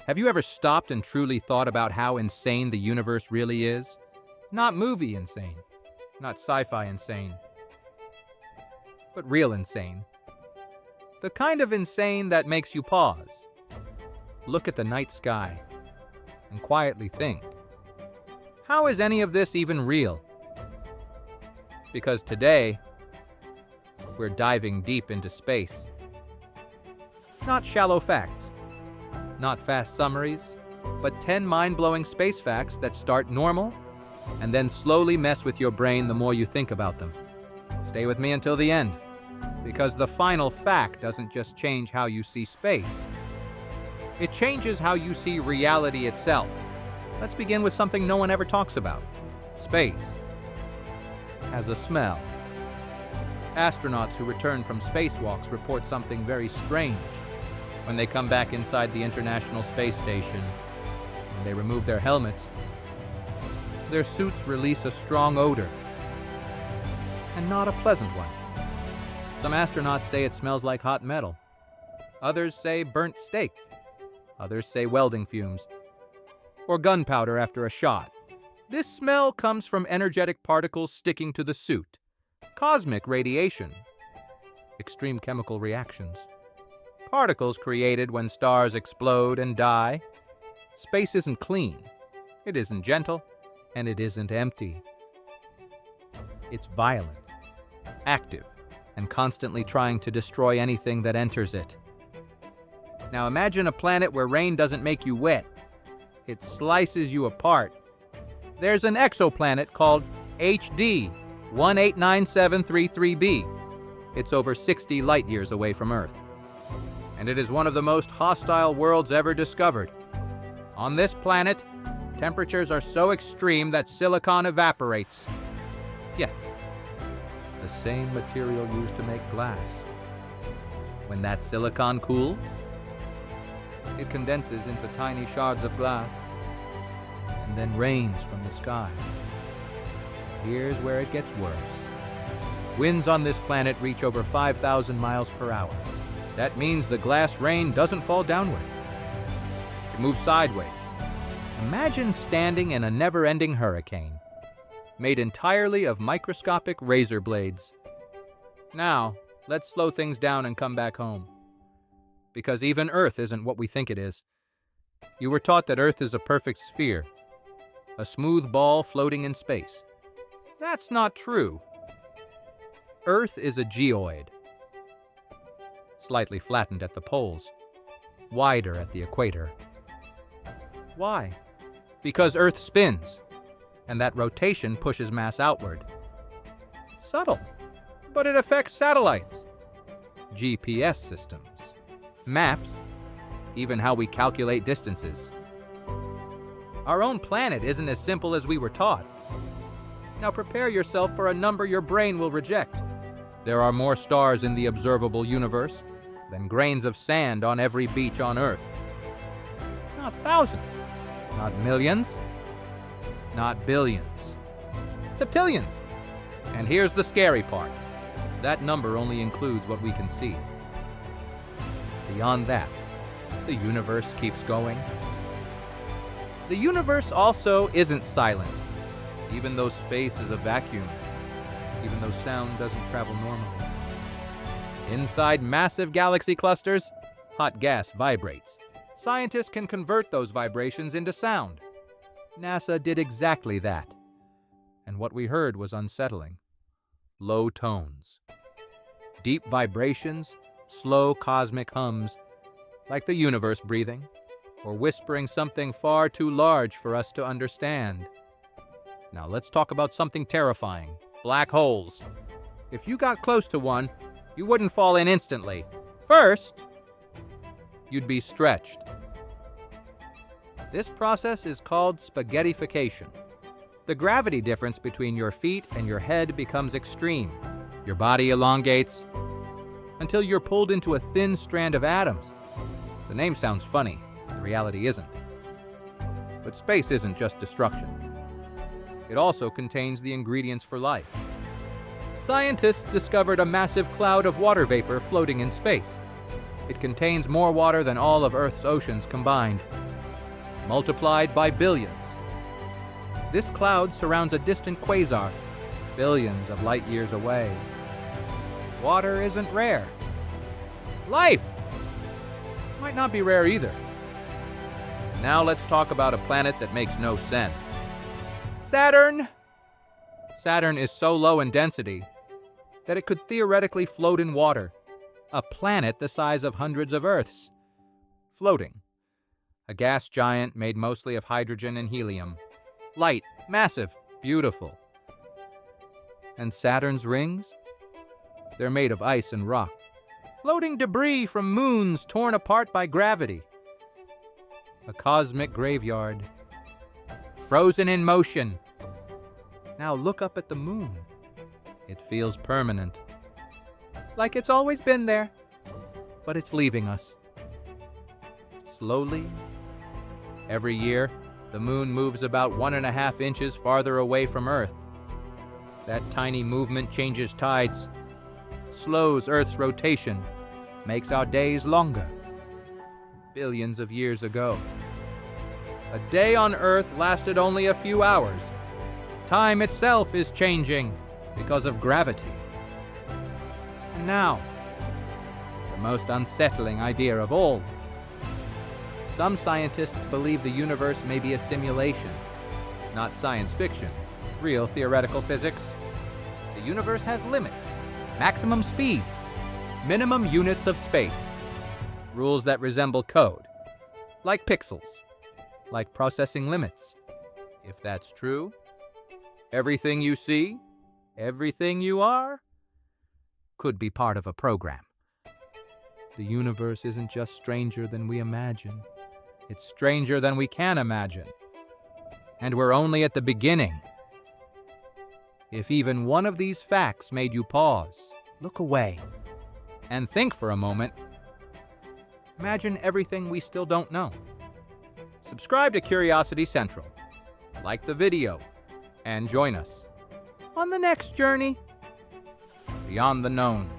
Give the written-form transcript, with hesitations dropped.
Have you ever stopped and truly thought about how insane the universe really is? Not movie insane, not sci-fi insane, but real insane. The kind of insane that makes you pause, look at the night sky, and quietly think, how is any of this even real? Because today, we're diving deep into space. Not shallow facts, not fast summaries, but 10 mind-blowing space facts that start normal and then slowly mess with your brain the more you think about them. Stay with me until the end, because the final fact doesn't just change how you see space. It changes how you see reality itself. Let's begin with something no one ever talks about. Space has a smell. Astronauts who return from spacewalks report something very strange. When they come back inside the International Space Station, and they remove their helmets, their suits release a strong odor, and not a pleasant one. Some astronauts say it smells like hot metal. Others say burnt steak. Others say welding fumes, or gunpowder after a shot. This smell comes from energetic particles sticking to the suit, cosmic radiation, extreme chemical reactions. Particles created when stars explode and die. Space isn't clean, it isn't gentle, and it isn't empty. It's violent, active, and constantly trying to destroy anything that enters it. Now imagine a planet where rain doesn't make you wet. It slices you apart. There's an exoplanet called HD 189733b. It's over 60 light years away from Earth. And it is one of the most hostile worlds ever discovered. On this planet, temperatures are so extreme that silicon evaporates. Yes, the same material used to make glass. When that silicon cools, it condenses into tiny shards of glass and then rains from the sky. Here's where it gets worse. Winds on this planet reach over 5,000 miles per hour. That means the glass rain doesn't fall downward. It moves sideways. Imagine standing in a never-ending hurricane, made entirely of microscopic razor blades. Now, let's slow things down and come back home. Because even Earth isn't what we think it is. You were taught that Earth is a perfect sphere, a smooth ball floating in space. That's not true. Earth is a geoid, slightly flattened at the poles, wider at the equator. Why? Because Earth spins, and that rotation pushes mass outward. It's subtle, but it affects satellites, GPS systems, maps, even how we calculate distances. Our own planet isn't as simple as we were taught. Now prepare yourself for a number your brain will reject. There are more stars in the observable universe than grains of sand on every beach on Earth. Not thousands, not millions, not billions, septillions. And here's the scary part. That number only includes what we can see. Beyond that, the universe keeps going. The universe also isn't silent, even though space is a vacuum, even though sound doesn't travel normally. Inside massive galaxy clusters, hot gas vibrates. Scientists can convert those vibrations into sound. NASA did exactly that. And what we heard was unsettling. Low tones. Deep vibrations, slow cosmic hums, like the universe breathing, or whispering something far too large for us to understand. Now let's talk about something terrifying. Black holes. If you got close to one, you wouldn't fall in instantly. First, you'd be stretched. This process is called spaghettification. The gravity difference between your feet and your head becomes extreme. Your body elongates until you're pulled into a thin strand of atoms. The name sounds funny. The reality isn't. But space isn't just destruction. It also contains the ingredients for life. Scientists discovered a massive cloud of water vapor floating in space. It contains more water than all of Earth's oceans combined. multiplied by billions. This cloud surrounds a distant quasar, billions of light years away. Water isn't rare. Life might not be rare either. Now let's talk about a planet that makes no sense. Saturn! Saturn is so low in density that it could theoretically float in water. A planet the size of hundreds of Earths. Floating. A gas giant made mostly of hydrogen and helium. Light, massive, beautiful. And Saturn's rings? They're made of ice and rock. Floating debris from moons torn apart by gravity. A cosmic graveyard. Frozen in motion. Now look up at the moon. It feels permanent. Like it's always been there, but it's leaving us. Slowly. Every year, the moon moves about 1.5 inches farther away from Earth. That tiny movement changes tides, slows Earth's rotation, makes our days longer. Billions of years ago, a day on Earth lasted only a few hours. Time itself is changing because of gravity. And now, the most unsettling idea of all. Some scientists believe the universe may be a simulation, not science fiction, real theoretical physics. The universe has limits, maximum speeds, minimum units of space, rules that resemble code, like pixels, like processing limits. If that's true, everything you see, everything you are, could be part of a program. The universe isn't just stranger than we imagine. It's stranger than we can imagine. And we're only at the beginning. If even one of these facts made you pause, look away, and think for a moment, imagine everything we still don't know. Subscribe to Curiosity Central, like the video, and join us on the next journey beyond the known.